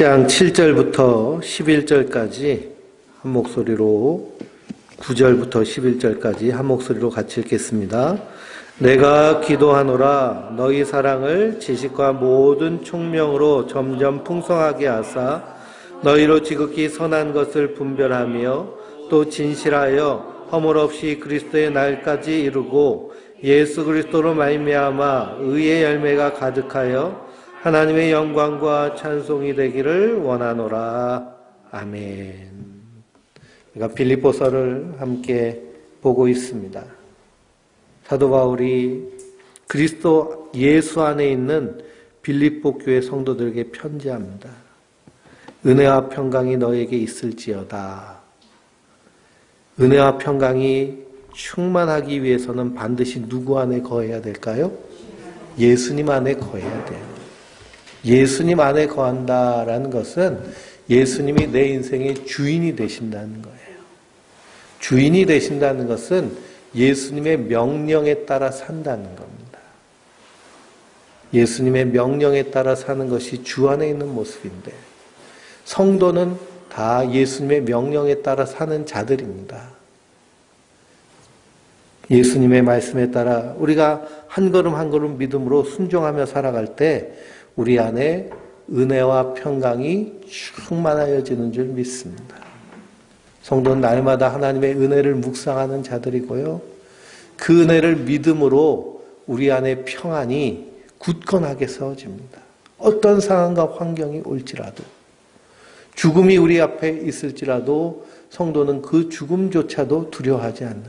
1장 7절부터 11절까지 한 목소리로 9절부터 11절까지 한 목소리로 같이 읽겠습니다. 내가 기도하노라 너희 사랑을 지식과 모든 총명으로 점점 풍성하게 하사 너희로 지극히 선한 것을 분별하며 또 진실하여 허물 없이 그리스도의 날까지 이루고 예수 그리스도로 말미암아 의의 열매가 가득하여 하나님의 영광과 찬송이 되기를 원하노라. 아멘. 우리가 빌립보서를 함께 보고 있습니다. 사도 바울이 그리스도 예수 안에 있는 빌립보 교회 성도들에게 편지합니다. 은혜와 평강이 너에게 있을지어다. 은혜와 평강이 충만하기 위해서는 반드시 누구 안에 거해야 될까요? 예수님 안에 거해야 돼요. 예수님 안에 거한다라는 것은 예수님이 내 인생의 주인이 되신다는 거예요. 주인이 되신다는 것은 예수님의 명령에 따라 산다는 겁니다. 예수님의 명령에 따라 사는 것이 주 안에 있는 모습인데 성도는 다 예수님의 명령에 따라 사는 자들입니다. 예수님의 말씀에 따라 우리가 한 걸음 한 걸음 믿음으로 순종하며 살아갈 때 우리 안에 은혜와 평강이 충만하여지는 줄 믿습니다. 성도는 날마다 하나님의 은혜를 묵상하는 자들이고요. 그 은혜를 믿음으로 우리 안에 평안이 굳건하게 세워집니다. 어떤 상황과 환경이 올지라도 죽음이 우리 앞에 있을지라도 성도는 그 죽음조차도 두려워하지 않는.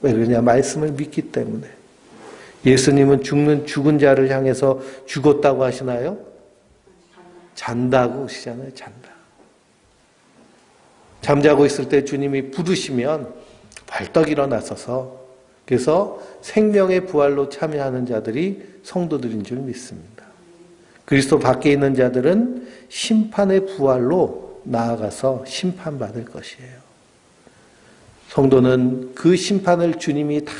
왜 그러냐? 말씀을 믿기 때문에. 예수님은 죽은 자를 향해서 죽었다고 하시나요? 잔다고 하시잖아요. 잔다. 잠자고 있을 때 주님이 부르시면 벌떡 일어나서서 그래서 생명의 부활로 참여하는 자들이 성도들인 줄 믿습니다. 그리스도 밖에 있는 자들은 심판의 부활로 나아가서 심판받을 것이에요. 성도는 그 심판을 주님이 다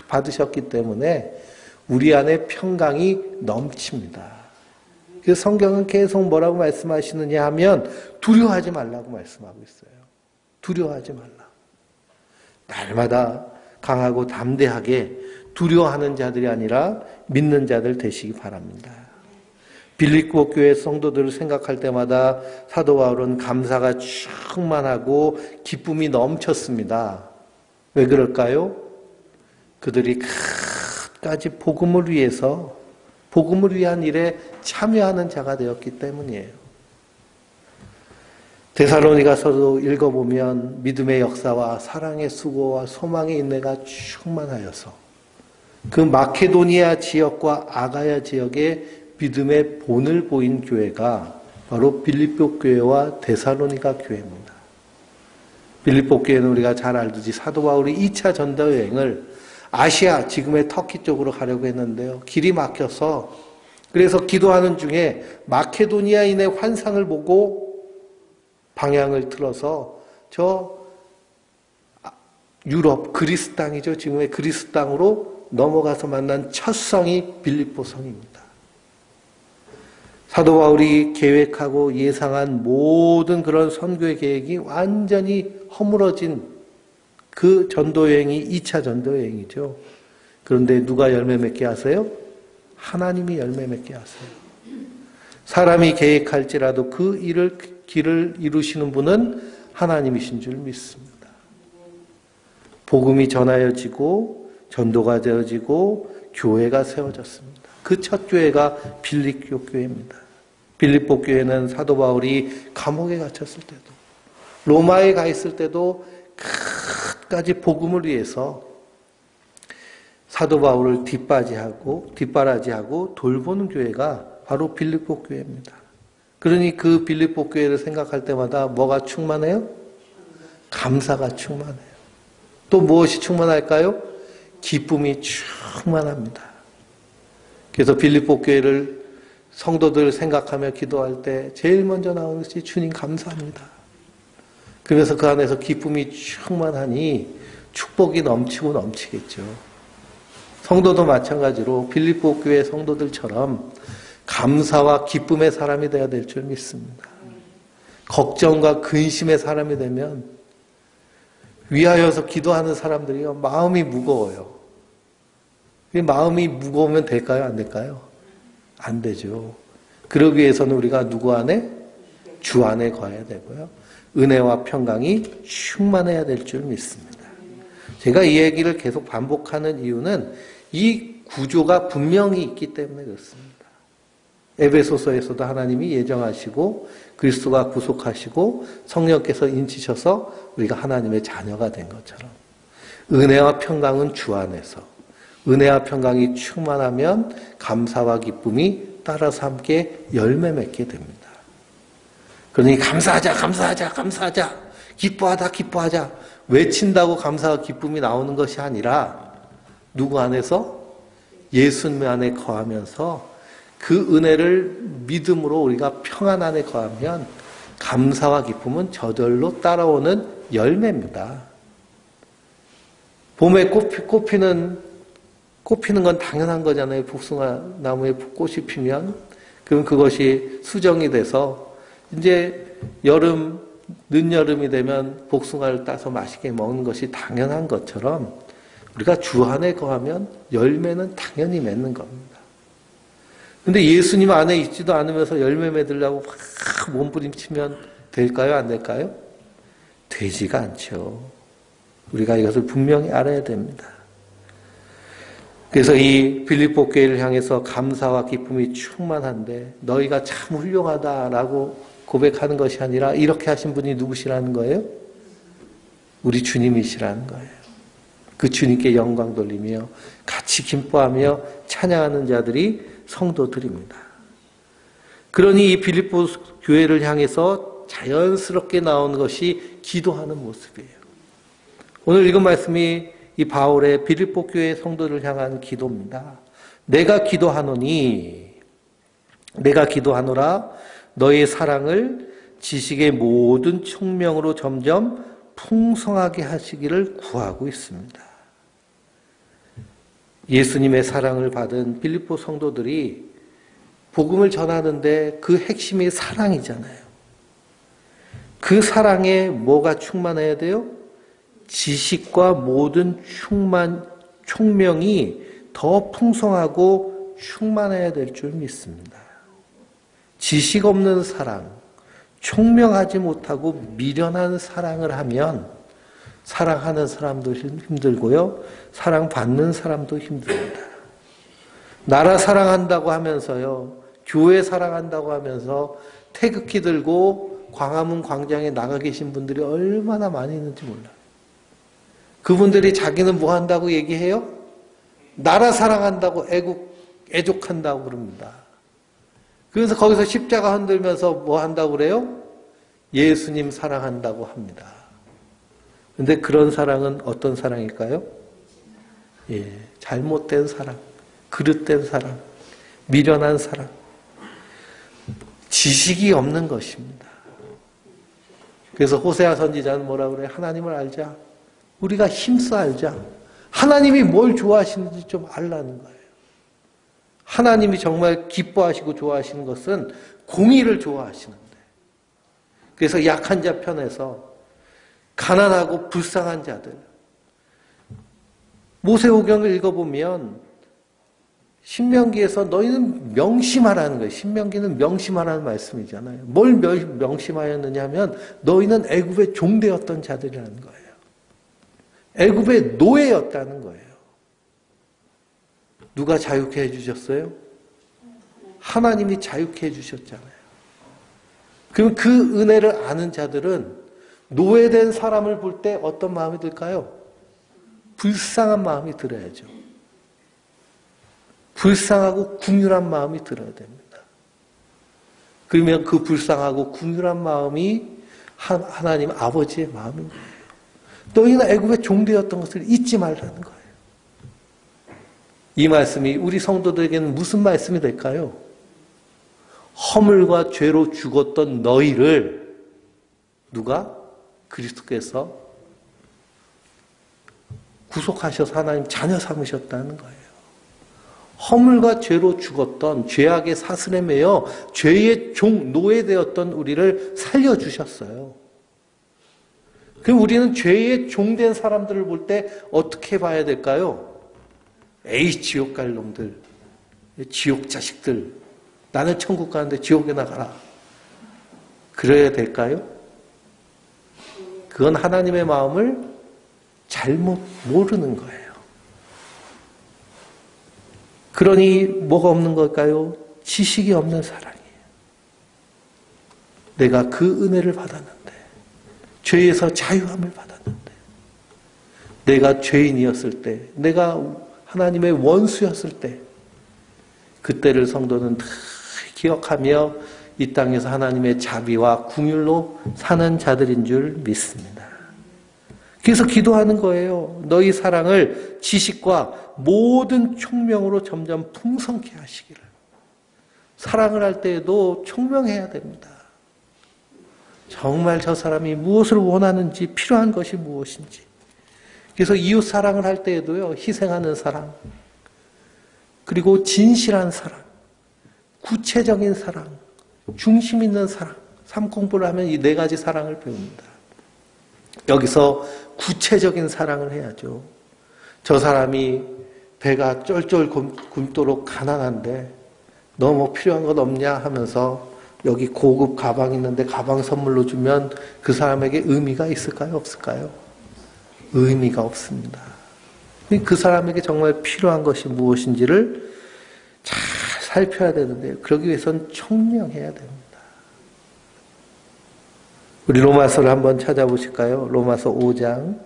받으셨기 때문에 우리 안에 평강이 넘칩니다. 그래서 성경은 계속 뭐라고 말씀하시느냐 하면 두려워하지 말라고 말씀하고 있어요. 두려워하지 말라. 날마다 강하고 담대하게 두려워하는 자들이 아니라 믿는 자들 되시기 바랍니다. 빌립보 교회 성도들을 생각할 때마다 사도 바울은 감사가 충만하고 기쁨이 넘쳤습니다. 왜 그럴까요? 그들이 끝까지 복음을 위해서 복음을 위한 일에 참여하는 자가 되었기 때문이에요. 데살로니가서도 읽어보면 믿음의 역사와 사랑의 수고와 소망의 인내가 충만하여서 그 마케도니아 지역과 아가야 지역에 믿음의 본을 보인 교회가 바로 빌립보 교회와 데살로니가 교회입니다. 빌립보 교회는 우리가 잘 알듯이 사도 바울이 2차 전도 여행을 아시아, 지금의 터키 쪽으로 가려고 했는데요. 길이 막혀서 그래서 기도하는 중에 마케도니아인의 환상을 보고 방향을 틀어서 저 유럽, 그리스 땅이죠. 지금의 그리스 땅으로 넘어가서 만난 첫 성이 빌립보 성입니다. 사도 바울이 계획하고 예상한 모든 그런 선교의 계획이 완전히 허물어진 그 전도여행이 2차 전도여행이죠. 그런데 누가 열매 맺게 하세요? 하나님이 열매 맺게 하세요. 사람이 계획할지라도 그 길을 이루시는 분은 하나님이신 줄 믿습니다. 복음이 전하여지고 전도가 되어지고 교회가 세워졌습니다. 그 첫 교회가 빌립보 교회입니다. 빌립보 교회는 사도 바울이 감옥에 갇혔을 때도 로마에 가 있을 때도 끝까지 복음을 위해서 사도 바울을 뒷바라지하고 돌보는 교회가 바로 빌립보 교회입니다. 그러니 그 빌립보 교회를 생각할 때마다 뭐가 충만해요? 감사가 충만해요. 또 무엇이 충만할까요? 기쁨이 충만합니다. 그래서 빌립보 교회를 성도들 생각하며 기도할 때 제일 먼저 나오는 것이 주님 감사합니다. 그래서 그 안에서 기쁨이 충만하니 축복이 넘치고 넘치겠죠. 성도도 마찬가지로 빌립보 교회 성도들처럼 감사와 기쁨의 사람이 되어야 될 줄 믿습니다. 걱정과 근심의 사람이 되면 위하여서 기도하는 사람들이요, 마음이 무거워요. 마음이 무거우면 될까요? 안 될까요? 안 되죠. 그러기 위해서는 우리가 누구 안에? 주 안에 거해야 되고요. 은혜와 평강이 충만해야 될 줄 믿습니다. 제가 이 얘기를 계속 반복하는 이유는 이 구조가 분명히 있기 때문에 그렇습니다. 에베소서에서도 하나님이 예정하시고 그리스도가 구속하시고 성령께서 인치셔서 우리가 하나님의 자녀가 된 것처럼 은혜와 평강은 주 안에서, 은혜와 평강이 충만하면 감사와 기쁨이 따라서 함께 열매 맺게 됩니다. 그러니 감사하자, 감사하자, 감사하자, 기뻐하다, 기뻐하자 외친다고 감사와 기쁨이 나오는 것이 아니라 누구 안에서? 예수님 안에 거하면서 그 은혜를 믿음으로 우리가 평안 안에 거하면 감사와 기쁨은 저절로 따라오는 열매입니다. 봄에 꽃피는 건 당연한 거잖아요. 복숭아 나무에 꽃이 피면. 그럼 그것이 수정이 돼서 이제 늦여름이 되면 복숭아를 따서 맛있게 먹는 것이 당연한 것처럼 우리가 주 안에 거하면 열매는 당연히 맺는 겁니다. 근데 예수님 안에 있지도 않으면서 열매 맺으려고 막 몸부림치면 될까요? 안 될까요? 되지가 않죠. 우리가 이것을 분명히 알아야 됩니다. 그래서 이 빌립보 교회를 향해서 감사와 기쁨이 충만한데 너희가 참 훌륭하다라고 고백하는 것이 아니라 이렇게 하신 분이 누구시라는 거예요? 우리 주님이시라는 거예요. 그 주님께 영광 돌리며 같이 기뻐하며 찬양하는 자들이 성도들입니다. 그러니 이 빌립보 교회를 향해서 자연스럽게 나오는 것이 기도하는 모습이에요. 오늘 읽은 말씀이 이 바울의 빌립보 교회 성도를 향한 기도입니다. 내가 기도하노라 너의 사랑을 지식의 모든 총명으로 점점 풍성하게 하시기를 구하고 있습니다. 예수님의 사랑을 받은 빌립보 성도들이 복음을 전하는데 그 핵심이 사랑이잖아요. 그 사랑에 뭐가 충만해야 돼요? 지식과 모든 총명이 더 풍성하고 충만해야 될 줄 믿습니다. 지식 없는 사랑, 총명하지 못하고 미련한 사랑을 하면 사랑하는 사람도 힘들고요. 사랑받는 사람도 힘듭니다. 나라 사랑한다고 하면서요. 교회 사랑한다고 하면서 태극기 들고 광화문 광장에 나가 계신 분들이 얼마나 많이 있는지 몰라요. 그분들이 자기는 뭐 한다고 얘기해요? 나라 사랑한다고 애족한다고 그럽니다. 그래서 거기서 십자가 흔들면서 뭐 한다고 그래요? 예수님 사랑한다고 합니다. 근데 그런 사랑은 어떤 사랑일까요? 잘못된 사랑, 그릇된 사랑, 미련한 사랑, 지식이 없는 것입니다. 그래서 호세아 선지자는 뭐라고 그래요? 하나님을 알자. 우리가 힘써 알자. 하나님이 뭘 좋아하시는지 좀 알라는 거예요. 하나님이 정말 기뻐하시고 좋아하시는 것은 공의를 좋아하시는데. 그래서 약한 자 편에서 가난하고 불쌍한 자들. 모세오경을 읽어보면 신명기에서 너희는 명심하라는 거예요. 신명기는 명심하라는 말씀이잖아요. 뭘 명심하였느냐 하면 너희는 애굽의 종되었던 자들이라는 거예요. 애굽의 노예였다는 거예요. 누가 자유케 해주셨어요? 하나님이 자유케 해주셨잖아요. 그럼 그 은혜를 아는 자들은 노예된 사람을 볼 때 어떤 마음이 들까요? 불쌍한 마음이 들어야죠. 불쌍하고 궁휼한 마음이 들어야 됩니다. 그러면 그 불쌍하고 궁휼한 마음이 하나님 아버지의 마음인 거예요. 너희는 애굽의 종되었던 것을 잊지 말라는 거예요. 이 말씀이 우리 성도들에게는 무슨 말씀이 될까요? 허물과 죄로 죽었던 너희를 누가? 그리스도께서 구속하셔서 하나님 자녀 삼으셨다는 거예요. 허물과 죄로 죽었던 죄악의 사슬에 매여 죄의 노예되었던 우리를 살려주셨어요. 그럼 우리는 죄의 종된 사람들을 볼 때 어떻게 봐야 될까요? 에이, 지옥 갈 놈들, 지옥 자식들, 나는 천국 가는데 지옥에 나가라. 그래야 될까요? 그건 하나님의 마음을 잘못 모르는 거예요. 그러니 뭐가 없는 걸까요? 지식이 없는 사랑이에요. 내가 그 은혜를 받았는데, 죄에서 자유함을 받았는데, 내가 죄인이었을 때, 내가 하나님의 원수였을 때, 그때를 성도는 다 기억하며 이 땅에서 하나님의 자비와 긍휼로 사는 자들인 줄 믿습니다. 그래서 기도하는 거예요. 너희 사랑을 지식과 모든 총명으로 점점 풍성케 하시기를. 사랑을 할 때에도 총명해야 됩니다. 정말 저 사람이 무엇을 원하는지, 필요한 것이 무엇인지. 그래서 이웃 사랑을 할 때에도요, 희생하는 사랑, 그리고 진실한 사랑, 구체적인 사랑, 중심 있는 사랑, 삶 공부를 하면 이 네 가지 사랑을 배웁니다. 여기서 구체적인 사랑을 해야죠. 저 사람이 배가 쫄쫄 굶도록 가난한데 너 뭐 필요한 것 없냐 하면서 여기 고급 가방 있는데 가방 선물로 주면 그 사람에게 의미가 있을까요? 없을까요? 의미가 없습니다. 그 사람에게 정말 필요한 것이 무엇인지를 잘 살펴야 되는데요. 그러기 위해서는 총명해야 됩니다. 우리 로마서를 한번 찾아보실까요? 로마서 5장.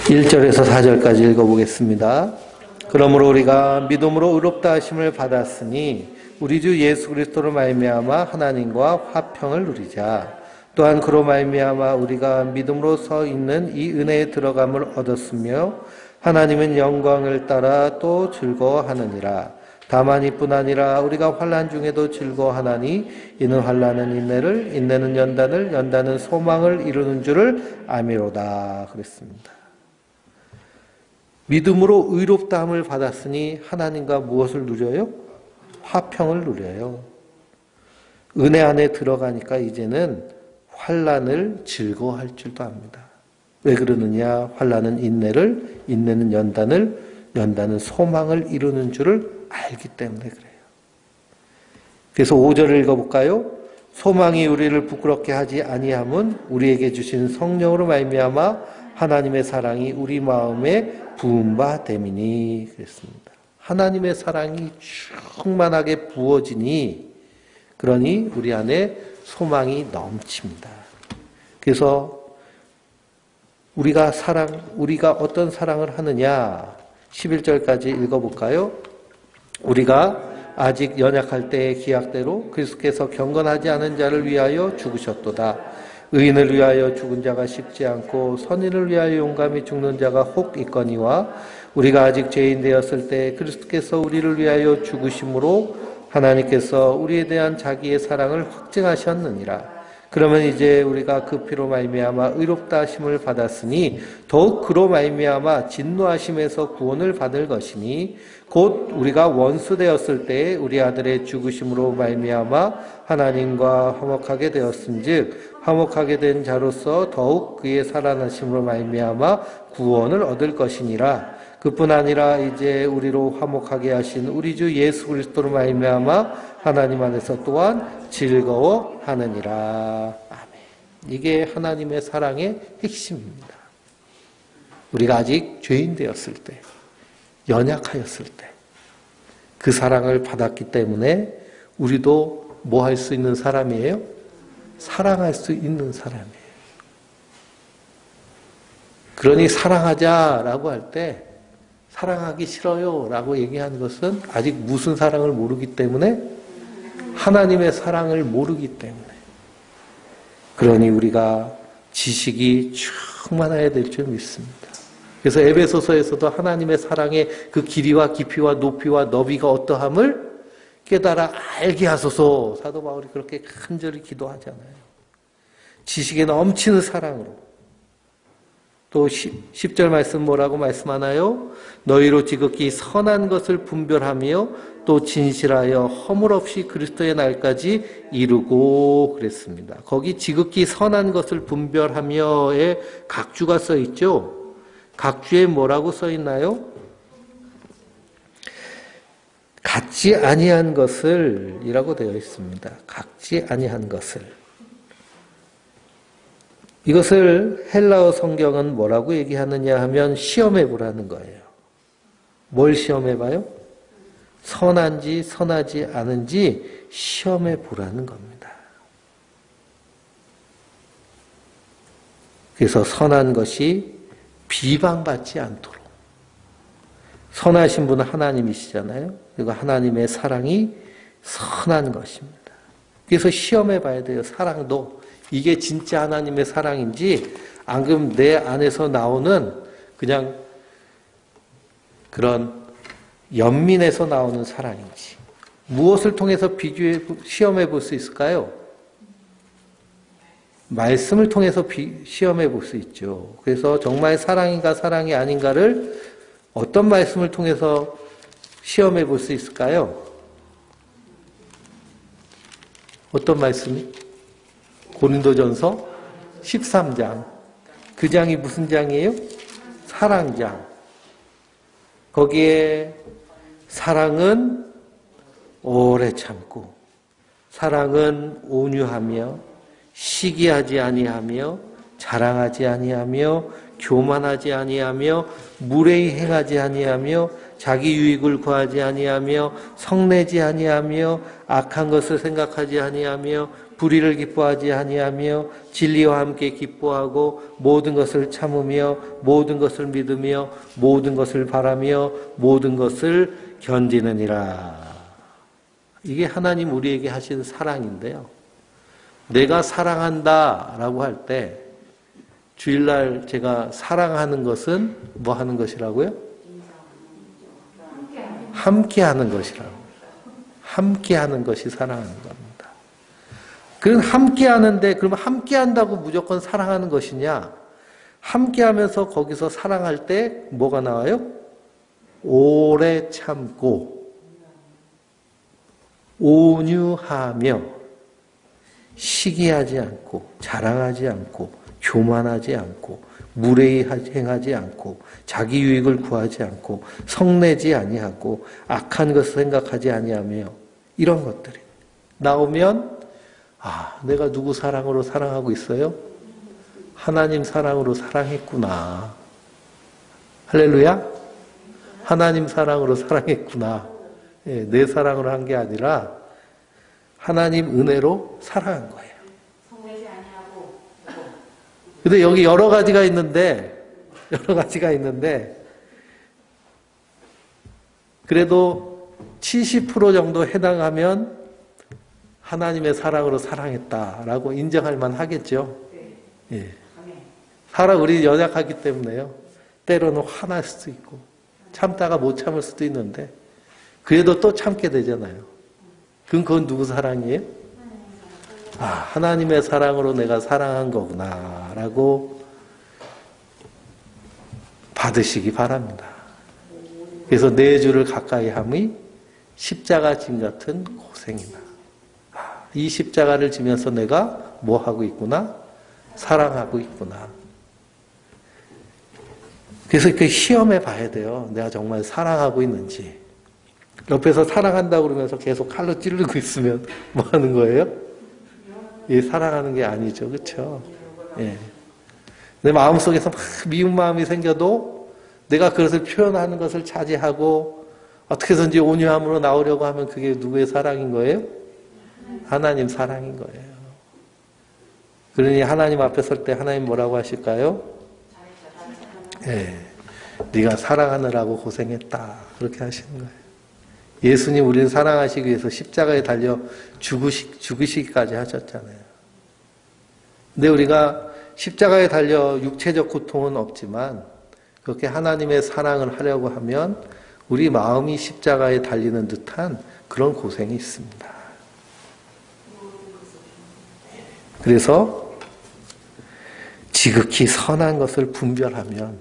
(1절에서) (4절까지) 읽어보겠습니다. 그러므로 우리가 믿음으로 의롭다 하심을 받았으니 우리 주 예수 그리스도로 말미암아 하나님과 화평을 누리자. 또한 그로 말미암아 우리가 믿음으로 서 있는 이 은혜에 들어감을 얻었으며 하나님은 영광을 따라 또 즐거워하느니라. 다만 이뿐 아니라 우리가 환난 중에도 즐거워하나니 이는 환난은 인내를, 인내는 연단을, 연단은 소망을 이루는 줄을 아미로다. 그랬습니다. 믿음으로 의롭다함을 받았으니 하나님과 무엇을 누려요? 화평을 누려요. 은혜 안에 들어가니까 이제는 환난을 즐거워할 줄도 압니다. 왜 그러느냐? 환난은 인내를, 인내는 연단을, 연단은 소망을 이루는 줄을 알기 때문에 그래요. 그래서 5절을 읽어볼까요? 소망이 우리를 부끄럽게 하지 아니함은 우리에게 주신 성령으로 말미암아 하나님의 사랑이 우리 마음에 부은 바 됨이니. 그랬습니다. 하나님의 사랑이 충만하게 부어지니, 그러니 우리 안에 소망이 넘칩니다. 그래서 우리가 어떤 사랑을 하느냐? 11절까지 읽어볼까요? 우리가 아직 연약할 때의 기약대로 그리스도께서 경건하지 않은 자를 위하여 죽으셨도다. 의인을 위하여 죽은 자가 쉽지 않고 선인을 위하여 용감히 죽는 자가 혹 있거니와 우리가 아직 죄인 되었을 때 그리스도께서 우리를 위하여 죽으심으로 하나님께서 우리에 대한 자기의 사랑을 확증하셨느니라. 그러면 이제 우리가 그 피로 말미암아 의롭다 하심을 받았으니 더욱 그로 말미암아 진노하심에서 구원을 받을 것이니 곧 우리가 원수 되었을 때에 우리 아들의 죽으심으로 말미암아 하나님과 화목하게 되었은즉 화목하게 된 자로서 더욱 그의 살아나심으로 말미암아 구원을 얻을 것이니라. 그뿐 아니라 이제 우리로 화목하게 하신 우리 주 예수 그리스도로 말미암아 하나님 안에서 또한 즐거워하느니라. 아멘. 이게 하나님의 사랑의 핵심입니다. 우리가 아직 죄인 되었을 때, 연약하였을 때 그 사랑을 받았기 때문에 우리도 뭐 할 수 있는 사람이에요? 사랑할 수 있는 사람이에요. 그러니 사랑하자라고 할 때 사랑하기 싫어요 라고 얘기하는 것은 아직 무슨 사랑을 모르기 때문에 하나님의 사랑을 모르기 때문에. 그러니 우리가 지식이 충만해야 될 줄 믿습니다. 그래서 에베소서에서도 하나님의 사랑의 그 길이와 깊이와 높이와 너비가 어떠함을 깨달아 알게 하소서. 사도 바울이 그렇게 간절히 기도하잖아요. 지식에 넘치는 사랑으로. 또 10절 말씀 뭐라고 말씀하나요? 너희로 지극히 선한 것을 분별하며 또 진실하여 허물 없이 그리스도의 날까지 이루고 그랬습니다. 거기 지극히 선한 것을 분별하며의 각주가 써 있죠. 각주에 뭐라고 써 있나요? 같지 아니한 것을 이라고 되어 있습니다. 같지 아니한 것을. 이것을 헬라어 성경은 뭐라고 얘기하느냐 하면 시험해 보라는 거예요. 뭘 시험해 봐요? 선한지 선하지 않은지 시험해 보라는 겁니다. 그래서 선한 것이 비방받지 않도록. 선하신 분은 하나님이시잖아요. 그리고 하나님의 사랑이 선한 것입니다. 그래서 시험해 봐야 돼요. 사랑도. 이게 진짜 하나님의 사랑인지 안 그러면 내 안에서 나오는 그냥 그런 연민에서 나오는 사랑인지. 무엇을 통해서 시험해 볼 수 있을까요? 말씀을 통해서 시험해 볼 수 있죠. 그래서 정말 사랑인가 사랑이 아닌가를 어떤 말씀을 통해서 시험해 볼 수 있을까요? 어떤 말씀이? 고린도전서 13장. 그 장이 무슨 장이에요? 사랑장. 거기에 사랑은 오래 참고, 사랑은 온유하며, 시기하지 아니하며, 자랑하지 아니하며, 교만하지 아니하며, 무례히 행하지 아니하며, 자기 유익을 구하지 아니하며, 성내지 아니하며, 악한 것을 생각하지 아니하며, 불의를 기뻐하지 아니하며, 진리와 함께 기뻐하고, 모든 것을 참으며, 모든 것을 믿으며, 모든 것을 바라며, 모든 것을 견디느니라. 이게 하나님 우리에게 하시는 사랑인데요. 내가 사랑한다라고 할 때 주일날 제가 사랑하는 것은 뭐 하는 것이라고요? 함께하는 것이라고. 함께하는 것이 사랑하는 겁니다. 그럼 함께하는데 그러면 함께한다고 무조건 사랑하는 것이냐? 함께하면서 거기서 사랑할 때 뭐가 나와요? 오래 참고 온유하며 시기하지 않고 자랑하지 않고 교만하지 않고 무례히 행하지 않고 자기 유익을 구하지 않고 성내지 아니하고 악한 것을 생각하지 아니하며 이런 것들이 나오면 내가 누구 사랑으로 사랑하고 있어요? 하나님 사랑으로 사랑했구나. 할렐루야. 하나님 사랑으로 사랑했구나. 내 사랑으로 한 게 아니라 하나님 은혜로 사랑한 거예요. 근데 여기 여러 가지가 있는데 그래도 70% 정도 해당하면 하나님의 사랑으로 사랑했다라고 인정할 만 하겠죠. 예. 사랑 우리 연약하기 때문에요. 때로는 화날 수도 있고 참다가 못 참을 수도 있는데 그래도 또 참게 되잖아요. 그럼 그건 누구 사랑이에요? 하나님의 사랑으로 내가 사랑한 거구나 라고 받으시기 바랍니다. 그래서 내 주를 가까이 함이 십자가 짐 같은 고생이다. 이 십자가를 지면서 내가 뭐 하고 있구나? 사랑하고 있구나. 그래서 그 시험해 봐야 돼요. 내가 정말 사랑하고 있는지. 옆에서 사랑한다고 그러면서 계속 칼로 찌르고 있으면 뭐 하는 거예요? 사랑하는 게 아니죠. 그렇죠? 예. 내 마음속에서 막 미운 마음이 생겨도 내가 그것을 표현하는 것을 자제하고 어떻게 해서든지 온유함으로 나오려고 하면 그게 누구의 사랑인 거예요? 하나님 사랑인 거예요. 그러니 하나님 앞에 설 때 하나님 뭐라고 하실까요? 네가 사랑하느라고 고생했다. 그렇게 하시는 거예요. 예수님 우리를 사랑하시기 위해서 십자가에 달려 죽으시기까지 하셨잖아요. 근데 우리가 십자가에 달려 육체적 고통은 없지만 그렇게 하나님의 사랑을 하려고 하면 우리 마음이 십자가에 달리는 듯한 그런 고생이 있습니다. 그래서 지극히 선한 것을 분별하면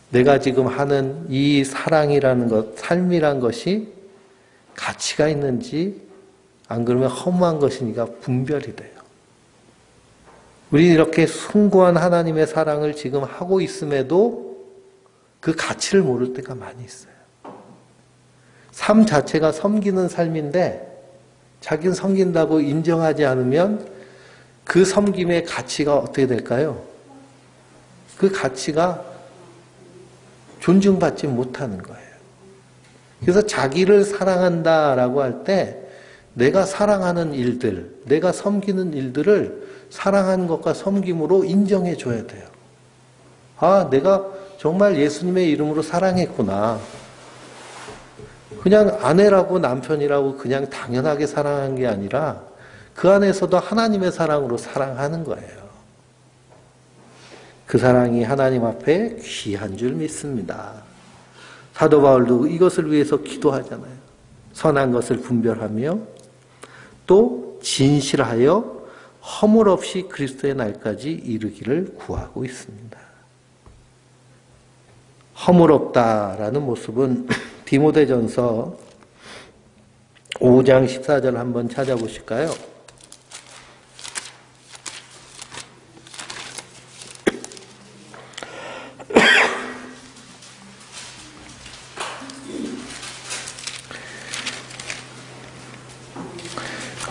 내가 지금 하는 이 사랑이라는 것, 삶이란 것이 가치가 있는지 안 그러면 허무한 것이니까 분별이 돼요. 우리는 이렇게 숭고한 하나님의 사랑을 지금 하고 있음에도 그 가치를 모를 때가 많이 있어요. 삶 자체가 섬기는 삶인데 자기는 섬긴다고 인정하지 않으면 그 섬김의 가치가 어떻게 될까요? 그 가치가 존중받지 못하는 거예요. 그래서 자기를 사랑한다라고 할 때 내가 사랑하는 일들, 내가 섬기는 일들을 사랑하는 것과 섬김으로 인정해 줘야 돼요. 아, 내가 정말 예수님의 이름으로 사랑했구나. 그냥 아내라고 남편이라고 그냥 당연하게 사랑한 게 아니라 그 안에서도 하나님의 사랑으로 사랑하는 거예요. 그 사랑이 하나님 앞에 귀한 줄 믿습니다. 사도 바울도 이것을 위해서 기도하잖아요. 선한 것을 분별하며 또 진실하여 허물 없이 그리스도의 날까지 이르기를 구하고 있습니다. 허물 없다라는 모습은 디모데전서 5장 14절 한번 찾아보실까요?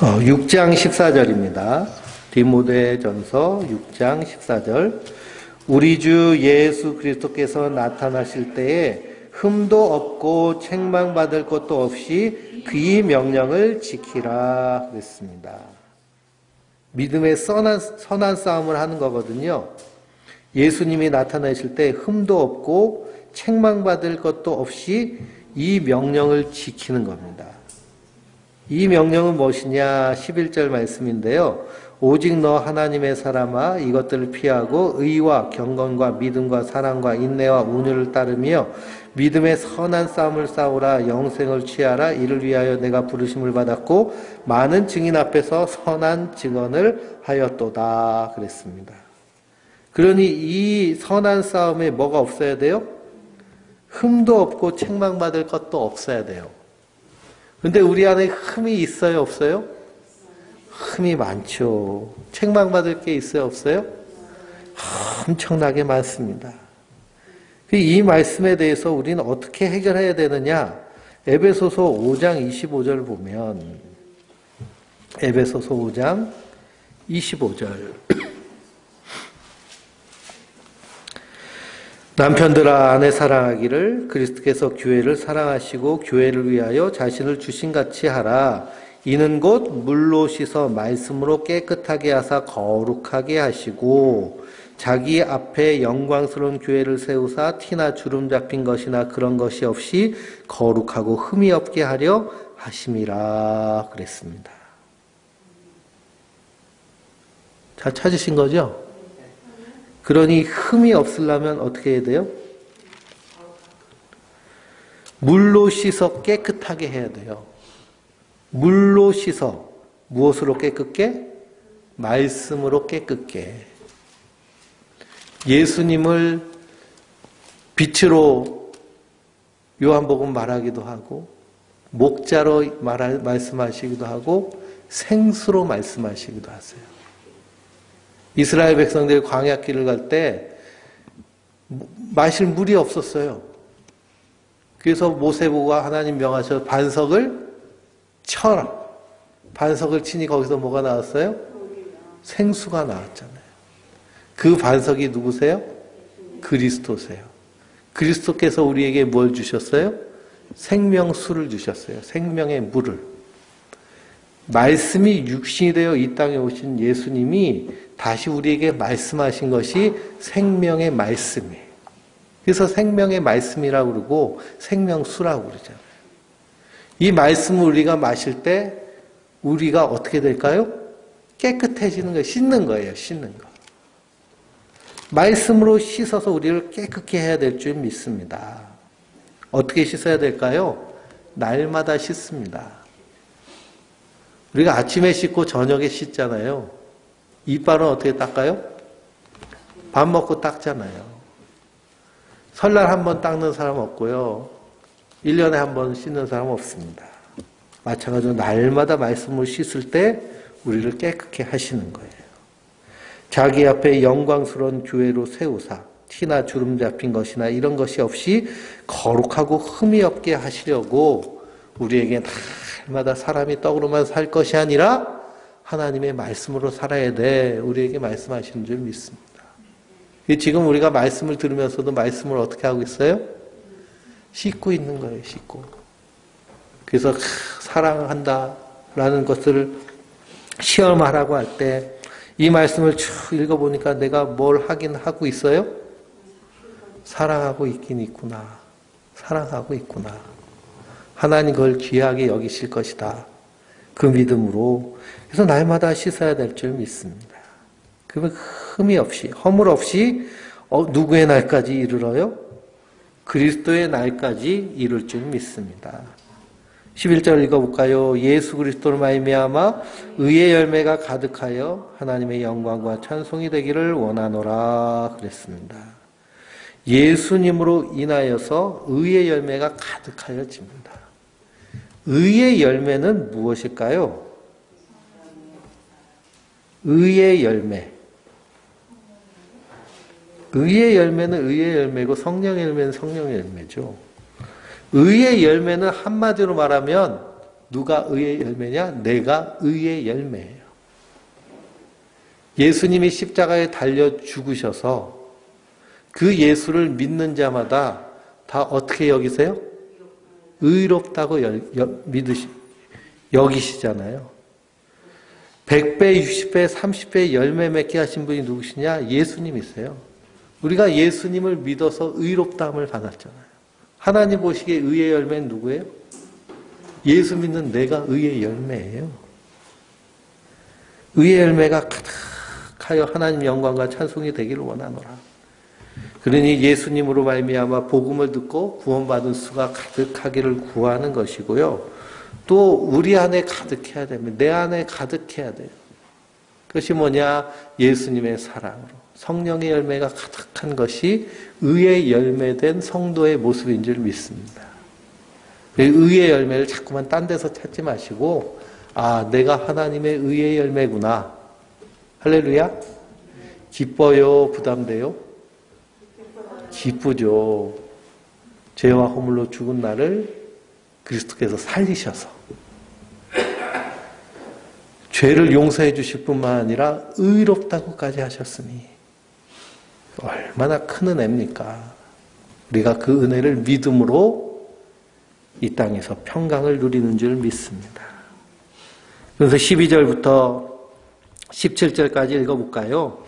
어, 6장 14절입니다. 디모데전서 6장 14절. 우리 주 예수 그리스도께서 나타나실 때에 흠도 없고 책망받을 것도 없이 그의 명령을 지키라 그랬습니다. 믿음의 선한 싸움을 하는 거거든요. 예수님이 나타나실 때 흠도 없고 책망받을 것도 없이 이 명령을 지키는 겁니다. 이 명령은 무엇이냐? 11절 말씀인데요. 오직 너 하나님의 사람아 이것들을 피하고 의와 경건과 믿음과 사랑과 인내와 온유를 따르며 믿음의 선한 싸움을 싸우라. 영생을 취하라. 이를 위하여 내가 부르심을 받았고 많은 증인 앞에서 선한 증언을 하였도다 그랬습니다. 그러니 이 선한 싸움에 뭐가 없어야 돼요? 흠도 없고 책망받을 것도 없어야 돼요. 근데 우리 안에 흠이 있어요, 없어요? 흠이 많죠. 책망받을 게 있어요, 없어요? 엄청나게 많습니다. 이 말씀에 대해서 우리는 어떻게 해결해야 되느냐? 에베소서 5장 25절 보면 에베소서 5장 25절 남편들아 아내 사랑하기를 그리스도께서 교회를 사랑하시고 교회를 위하여 자신을 주신같이 하라. 이는 곧 물로 씻어 말씀으로 깨끗하게 하사 거룩하게 하시고 자기 앞에 영광스러운 교회를 세우사 티나 주름 잡힌 것이나 그런 것이 없이 거룩하고 흠이 없게 하려 하심이라 그랬습니다. 잘 찾으신 거죠? 그러니 흠이 없으려면 어떻게 해야 돼요? 물로 씻어 깨끗하게 해야 돼요. 물로 씻어 무엇으로 깨끗게? 말씀으로 깨끗게. 예수님을 빛으로 요한복음 말하기도 하고 목자로 말씀하시기도 하고 생수로 말씀하시기도 하세요. 이스라엘 백성들이 광야길을 갈 때 마실 물이 없었어요. 그래서 모세보고 하나님 명하셔서 반석을 쳐라. 반석을 치니 거기서 뭐가 나왔어요? 생수가 나왔잖아요. 그 반석이 누구세요? 그리스도세요. 그리스도께서 우리에게 뭘 주셨어요? 생명수를 주셨어요. 생명의 물을. 말씀이 육신이 되어 이 땅에 오신 예수님이 다시 우리에게 말씀하신 것이 생명의 말씀이에요. 그래서 생명의 말씀이라고 그러고 생명수라고 그러잖아요. 이 말씀을 우리가 마실 때 우리가 어떻게 될까요? 깨끗해지는 거예요. 씻는 거예요. 씻는 거. 말씀으로 씻어서 우리를 깨끗게 해야 될 줄 믿습니다. 어떻게 씻어야 될까요? 날마다 씻습니다. 우리가 아침에 씻고 저녁에 씻잖아요. 이빨은 어떻게 닦아요? 밥 먹고 닦잖아요. 설날 한 번 닦는 사람 없고요. 1년에 한 번 씻는 사람 없습니다. 마찬가지로 날마다 말씀을 씻을 때 우리를 깨끗게 하시는 거예요. 자기 앞에 영광스러운 교회로 세우사 티나 주름 잡힌 것이나 이런 것이 없이 거룩하고 흠이 없게 하시려고 우리에게 날마다 사람이 떡으로만 살 것이 아니라 하나님의 말씀으로 살아야 돼. 우리에게 말씀하시는 줄 믿습니다. 지금 우리가 말씀을 들으면서도 말씀을 어떻게 하고 있어요? 씻고 있는 거예요. 씻고. 그래서 사랑한다라는 것을 시험하라고 할 때 이 말씀을 쭉 읽어보니까 내가 뭘 하긴 하고 있어요? 사랑하고 있긴 있구나. 사랑하고 있구나. 하나님 그걸 귀하게 여기실 것이다. 그 믿음으로. 그래서 날마다 씻어야 될 줄 믿습니다. 그러면 흠이 없이, 허물 없이 누구의 날까지 이르러요? 그리스도의 날까지 이룰 줄 믿습니다. 11절 읽어볼까요? 예수 그리스도로 말미암아 의의 열매가 가득하여 하나님의 영광과 찬송이 되기를 원하노라 그랬습니다. 예수님으로 인하여서 의의 열매가 가득하여집니다. 의의 열매는 무엇일까요? 의의 열매. 의의 열매는 의의 열매고 성령의 열매는 성령의 열매죠. 의의 열매는 한마디로 말하면 누가 의의 열매냐? 내가 의의 열매예요. 예수님이 십자가에 달려 죽으셔서 그 예수를 믿는 자마다 다 어떻게 여기세요? 의롭다고 여기시잖아요. 100배, 60배, 30배 열매 맺게 하신 분이 누구시냐? 예수님이세요. 우리가 예수님을 믿어서 의롭다함을 받았잖아요. 하나님 보시기에 의의 열매는 누구예요? 예수 믿는 내가 의의 열매예요. 의의 열매가 가득하여 하나님 영광과 찬송이 되기를 원하노라. 그러니 예수님으로 말미암아 복음을 듣고 구원받은 수가 가득하기를 구하는 것이고요. 또 우리 안에 가득해야 됩니다. 내 안에 가득해야 돼요. 그것이 뭐냐? 예수님의 사랑으로. 성령의 열매가 가득한 것이 의의 열매된 성도의 모습인 줄 믿습니다. 의의 열매를 자꾸만 딴 데서 찾지 마시고 내가 하나님의 의의 열매구나. 할렐루야. 기뻐요? 부담돼요? 기쁘죠. 죄와 허물로 죽은 나를 그리스도께서 살리셔서 죄를 용서해 주실 뿐만 아니라 의롭다고까지 하셨으니 얼마나 큰 은혜입니까? 우리가 그 은혜를 믿음으로 이 땅에서 평강을 누리는 줄 믿습니다. 그래서 12절부터 17절까지 읽어볼까요?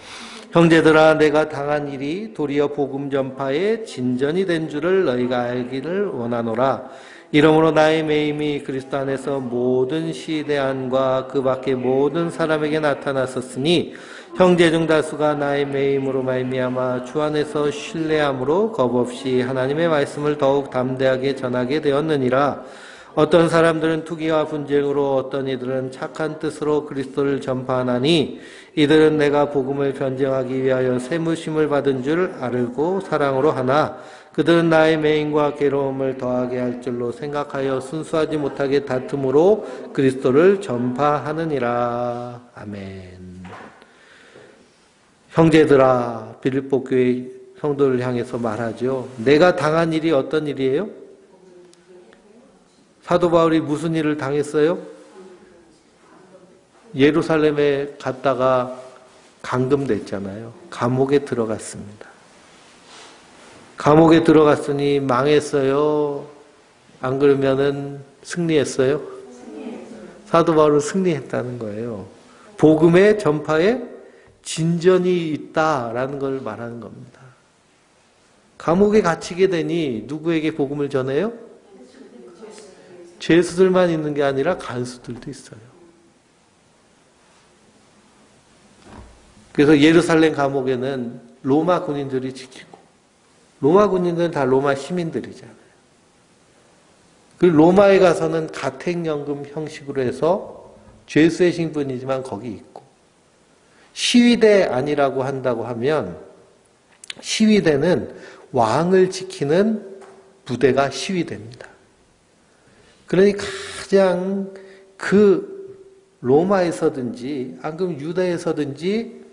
형제들아 내가 당한 일이 도리어 복음 전파에 진전이 된 줄을 너희가 알기를 원하노라. 이러므로 나의 매임이 그리스도 안에서 모든 시대안과 그 밖의 모든 사람에게 나타났었으니 형제 중 다수가 나의 매임으로 말미암아 주 안에서 신뢰함으로 겁없이 하나님의 말씀을 더욱 담대하게 전하게 되었느니라. 어떤 사람들은 투기와 분쟁으로 어떤 이들은 착한 뜻으로 그리스도를 전파하나니 이들은 내가 복음을 변증하기 위하여 세무심을 받은 줄 알고 사랑으로 하나 그들은 나의 매임과 괴로움을 더하게 할 줄로 생각하여 순수하지 못하게 다툼으로 그리스도를 전파하느니라. 아멘. 형제들아, 빌립보 교회 성도를 향해서 말하죠. 내가 당한 일이 어떤 일이에요? 사도 바울이 무슨 일을 당했어요? 예루살렘에 갔다가 감금됐잖아요. 감옥에 들어갔습니다. 감옥에 들어갔으니 망했어요? 안 그러면은 승리했어요? 사도 바울은 승리했다는 거예요. 복음의 전파에 진전이 있다라는 걸 말하는 겁니다. 감옥에 갇히게 되니 누구에게 복음을 전해요? 죄수들만 있는 게 아니라 간수들도 있어요. 그래서 예루살렘 감옥에는 로마 군인들이 지키고, 로마 군인들은 다 로마 시민들이잖아요. 그리고 로마에 가서는 가택연금 형식으로 해서 죄수의 신분이지만 거기 있고, 시위대 아니라고 한다고 하면 시위대는 왕을 지키는 부대가 시위대입니다. 그러니 가장 로마에서든지 안 그러면 유다에서든지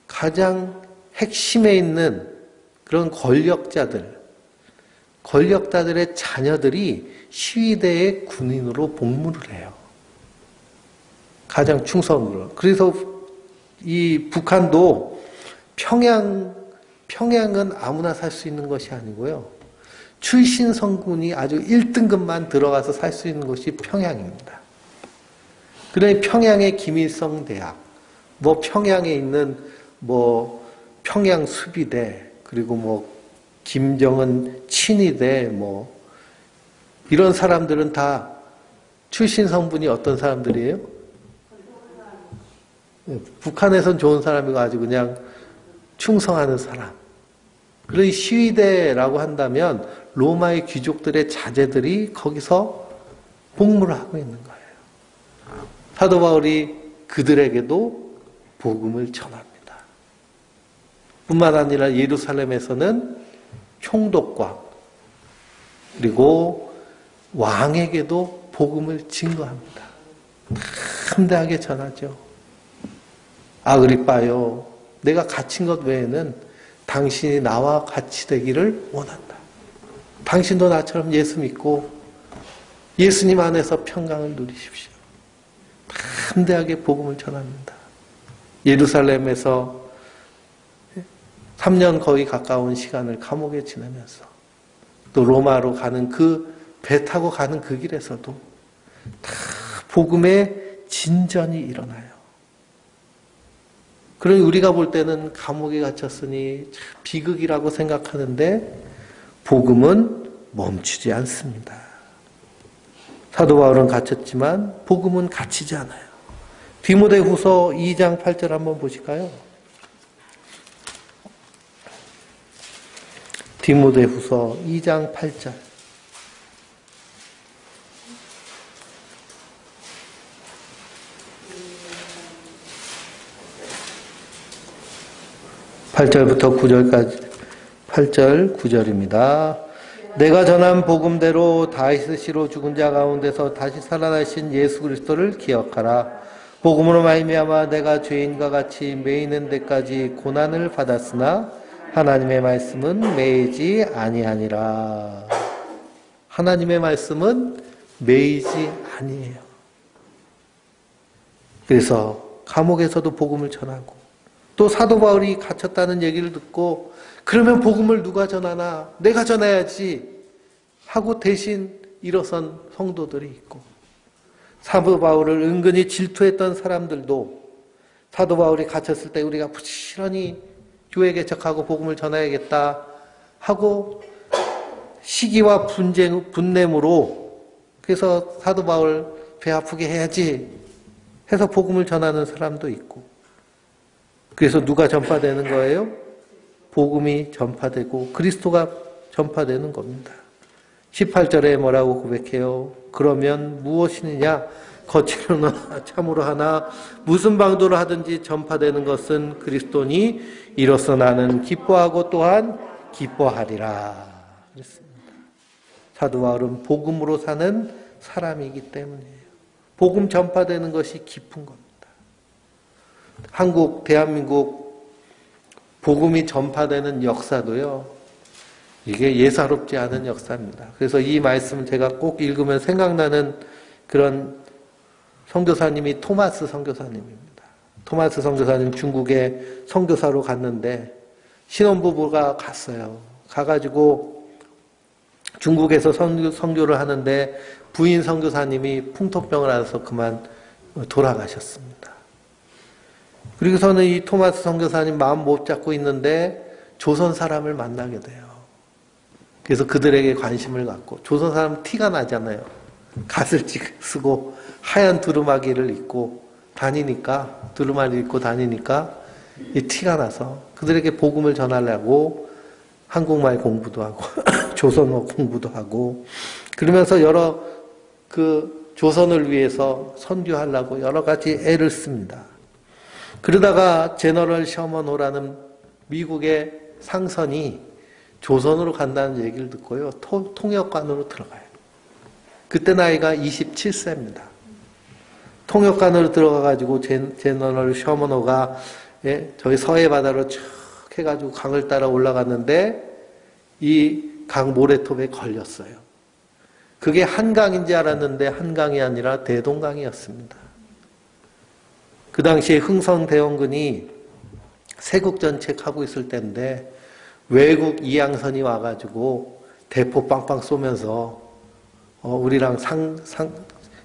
가장 핵심에 있는 그런 권력자들의 자녀들이 시위대의 군인으로 복무를 해요. 가장 충성으로. 그래서 이 북한도 평양은 아무나 살 수 있는 것이 아니고요. 출신 성군이 아주 1등급만 들어가서 살 수 있는 곳이 평양입니다. 그러니 평양의 김일성 대학, 평양에 있는 평양 수비대, 그리고 김정은 친위대, 이런 사람들은 다 출신 성분이 어떤 사람들이에요? 북한에선 좋은 사람이고 아주 그냥 충성하는 사람. 그러니 시위대라고 한다면 로마의 귀족들의 자제들이 거기서 복무를 하고 있는 거예요. 사도 바울이 그들에게도 복음을 전합니다. 뿐만 아니라 예루살렘에서는 총독과 그리고 왕에게도 복음을 증거합니다. 담대하게 전하죠. 아그리빠요, 내가 갇힌 것 외에는 당신이 나와 같이 되기를 원한다. 당신도 나처럼 예수 믿고 예수님 안에서 평강을 누리십시오. 담대하게 복음을 전합니다. 예루살렘에서 3년 거의 가까운 시간을 감옥에 지내면서 또 로마로 가는 배 타고 가는 그 길에서도 다 복음의 진전이 일어나요. 그러니 우리가 볼 때는 감옥에 갇혔으니 비극이라고 생각하는데 복음은 멈추지 않습니다. 사도 바울은 갇혔지만 복음은 갇히지 않아요. 디모데후서 2장 8절 한번 보실까요? 디모데후서 2장 8절. (8절부터) (9절까지) 8절 9절입니다. 내가 전한 복음대로 다윗으로 죽은 자 가운데서 다시 살아나신 예수 그리스도를 기억하라. 복음으로 말미암아 내가 죄인과 같이 매이는 데까지 고난을 받았으나 하나님의 말씀은 매이지 아니하니라. 하나님의 말씀은 매이지 아니에요. 그래서 감옥에서도 복음을 전하고 또 사도 바울이 갇혔다는 얘기를 듣고 그러면 복음을 누가 전하나? 내가 전해야지 하고 대신 일어선 성도들이 있고 사도 바울을 은근히 질투했던 사람들도 사도 바울이 갇혔을 때 우리가 부지런히 교회 개척하고 복음을 전해야겠다 하고 시기와 분냄으로 그래서 사도 바울 배 아프게 해야지 해서 복음을 전하는 사람도 있고 그래서 누가 전파되는 거예요? 복음이 전파되고 그리스도가 전파되는 겁니다. 18절에 뭐라고 고백해요? 그러면 무엇이느냐? 거칠으나 참으로 하나 무슨 방도로 하든지 전파되는 것은 그리스도니 이로써 나는 기뻐하고 또한 기뻐하리라. 그랬습니다. 사도 바울은 복음으로 사는 사람이기 때문이에요. 복음 전파되는 것이 기쁜 겁니다. 한국, 대한민국 복음이 전파되는 역사도요. 이게 예사롭지 않은 역사입니다. 그래서 이 말씀 제가 꼭 읽으면 생각나는 그런 선교사님이 토마스 선교사님입니다. 토마스 선교사님 중국에 선교사로 갔는데 신혼부부가 갔어요. 가가지고 중국에서 선교를 하는데 부인 선교사님이 풍토병을 앓아서 그만 돌아가셨습니다. 그리고서는 이 토마스 선교사님 마음 못 잡고 있는데 조선 사람을 만나게 돼요. 그래서 그들에게 관심을 갖고 조선 사람 티가 나잖아요. 갓을 쓰고 하얀 두루마기를 입고 다니니까 두루마기를 입고 다니니까 이 티가 나서 그들에게 복음을 전하려고 한국말 공부도 하고 조선어 공부도 하고 그러면서 여러 그 조선을 위해서 선교하려고 여러 가지 애를 씁니다. 그러다가 제너럴 셔먼호라는 미국의 상선이 조선으로 간다는 얘기를 듣고요. 통역관으로 들어가요. 그때 나이가 27세입니다. 통역관으로 들어가가지고 제너럴 셔먼호가 저희 서해 바다로 쭉 해가지고 강을 따라 올라갔는데 이 강 모래톱에 걸렸어요. 그게 한강인지 알았는데 한강이 아니라 대동강이었습니다. 그 당시에 흥성대원군이 세국전책하고 있을 때인데 외국 이양선이 와가지고 대포 빵빵 쏘면서 우리랑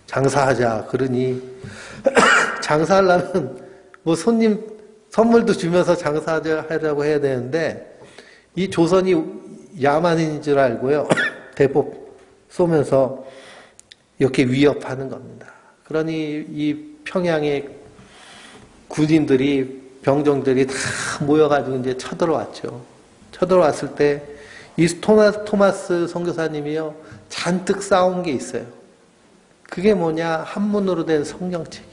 장사하자 그러니 장사하려면 뭐 손님 선물도 주면서 장사하자고 해야 되는데 이 조선이 야만인인 줄 알고요. 대포 쏘면서 이렇게 위협하는 겁니다. 그러니 이 평양의 군인들이 병정들이 다 모여가지고 이제 쳐들어왔죠. 쳐들어왔을 때 이 토마스 선교사님이요 잔뜩 쌓아온 게 있어요. 그게 뭐냐? 한문으로 된 성경책.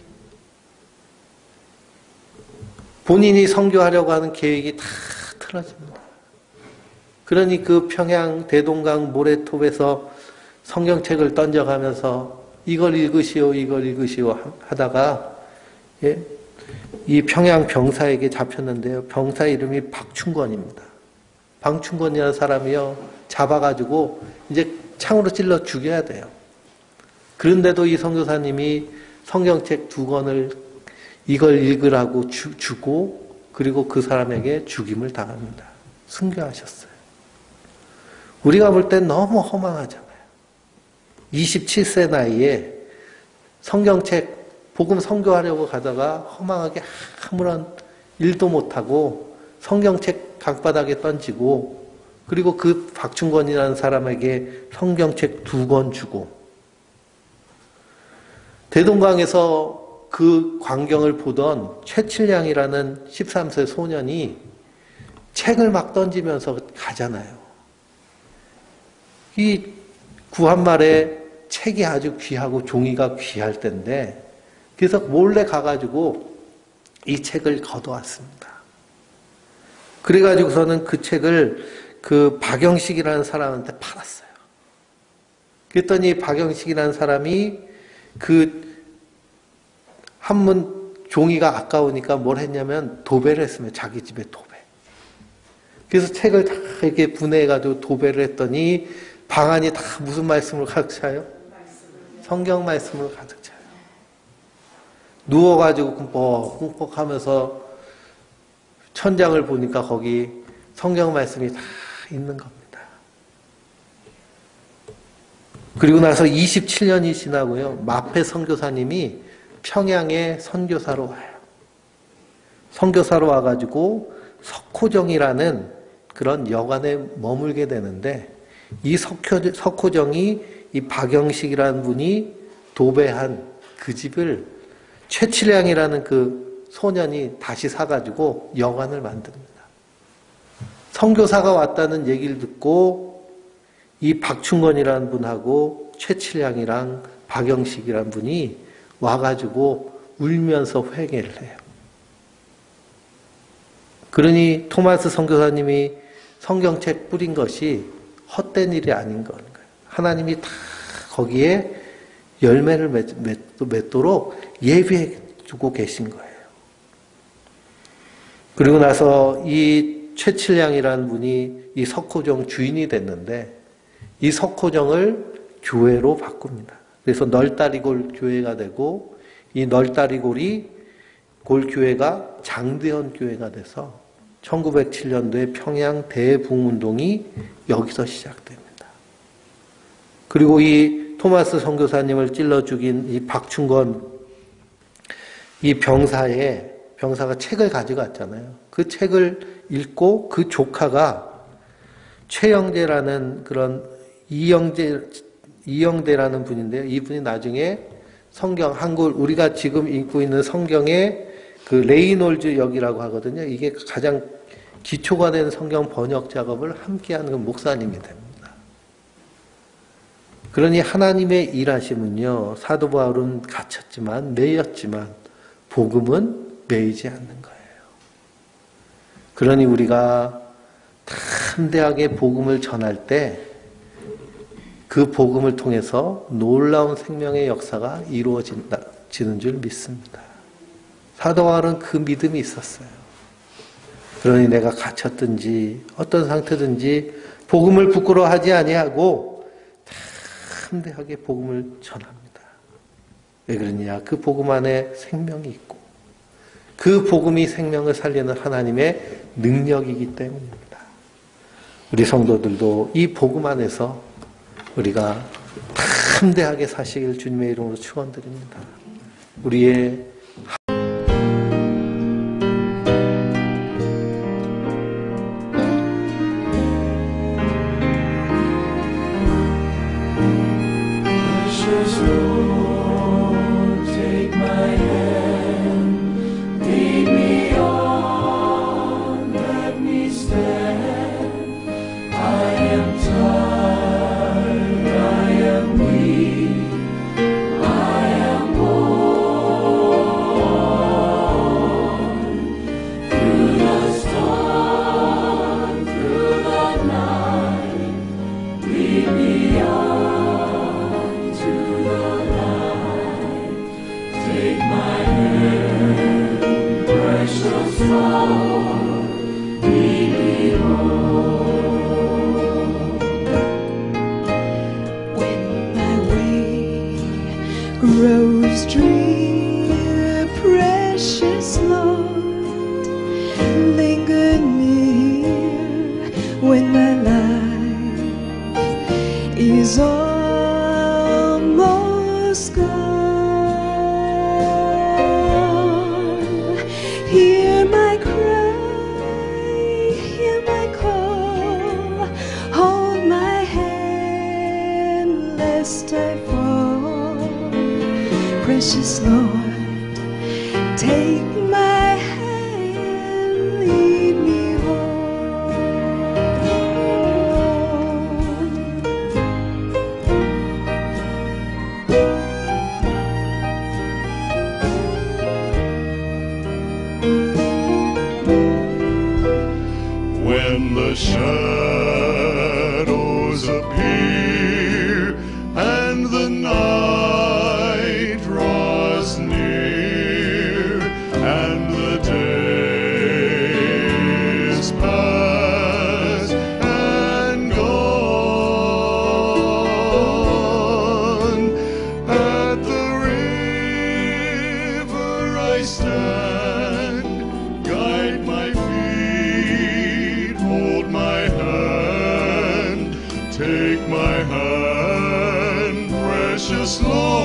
본인이 선교하려고 하는 계획이 다 틀어집니다. 그러니 그 평양 대동강 모래톱에서 성경책을 던져가면서 이걸 읽으시오, 이걸 읽으시오 하다가 이 평양 병사에게 잡혔는데요. 병사 이름이 박충권입니다. 박충권이라는 사람이요. 잡아가지고 이제 창으로 찔러 죽여야 돼요. 그런데도 이 선교사님이 성경책 2권을 이걸 읽으라고 주고 그리고 그 사람에게 죽임을 당합니다. 순교하셨어요. 우리가 볼 땐 너무 허망하잖아요. 27세 나이에 성경책 복음 선교하려고 가다가 허망하게 아무런 일도 못하고 성경책 강바닥에 던지고 그리고 그 박충권이라는 사람에게 성경책 2권 주고 대동강에서 그 광경을 보던 최칠량이라는 13세 소년이 책을 막 던지면서 가잖아요. 이 구한말에 책이 아주 귀하고 종이가 귀할 때인데 그래서 몰래 가가지고 이 책을 걷어왔습니다. 그래가지고서는 그 책을 그 박영식이라는 사람한테 팔았어요. 그랬더니 박영식이라는 사람이 그 한문 종이가 아까우니까 뭘 했냐면 도배를 했으면 자기 집에 도배. 그래서 책을 다 이렇게 분해해가지고 도배를 했더니 방 안이 다 무슨 말씀으로 가득 차요? 성경 말씀으로 가득 차요. 누워가지고 꿈뻑꿈뻑 하면서 천장을 보니까 거기 성경 말씀이 다 있는 겁니다. 그리고 나서 27년이 지나고요. 마페 선교사님이 평양에 선교사로 와요. 선교사로 와가지고 석호정이라는 그런 여관에 머물게 되는데 이 석호정이 이 박영식이라는 분이 도배한 그 집을 최칠량이라는 그 소년이 다시 사가지고 여관을 만듭니다. 선교사가 왔다는 얘기를 듣고 이 박충건이라는 분하고 최칠량이랑 박영식이라는 분이 와가지고 울면서 회개를 해요. 그러니 토마스 선교사님이 성경책 뿌린 것이 헛된 일이 아닌 거예요. 하나님이 다 거기에 열매를 맺도록 예비해 두고 계신 거예요. 그리고 나서 이 최칠량이라는 분이 이 석호정 주인이 됐는데 이 석호정을 교회로 바꿉니다. 그래서 널다리골 교회가 되고 이 널다리골이 골교회가 장대현 교회가 돼서 1907년도에 평양 대붕운동이 여기서 시작됩니다. 그리고 이 토마스 선교사님을 찔러 죽인 이 박충건 이 병사가 책을 가져갔잖아요. 그 책을 읽고 그 조카가 최영재라는 그런 이영대라는 분인데요. 이분이 나중에 성경 한글 우리가 지금 읽고 있는 성경의 그 레이놀즈 역이라고 하거든요. 이게 가장 기초가 된 성경 번역 작업을 함께하는 그 목사님이 됩니다. 그러니 하나님의 일하심은요, 사도 바울은 갇혔지만, 매였지만, 복음은 매이지 않는 거예요. 그러니 우리가 담대하게 복음을 전할 때, 그 복음을 통해서 놀라운 생명의 역사가 이루어지는 줄 믿습니다. 사도 바울은 그 믿음이 있었어요. 그러니 내가 갇혔든지 어떤 상태든지 복음을 부끄러워하지 아니하고 담대하게 복음을 전합니다. 왜 그러냐? 그 복음 안에 생명이 있고 그 복음이 생명을 살리는 하나님의 능력이기 때문입니다. 우리 성도들도 이 복음 안에서 우리가 담대하게 사시길 주님의 이름으로 축원드립니다. 우리의 grows drear, precious Lord, linger near when my life is almost gone. Hear my cry, hear my call, hold my hand lest I fall. Precious Lord, take my hand, lead me home. When the shadows appear and the night draws near and the days pass and gone, at the river I stand, guide my feet, hold my hand, take my hand, precious Lord.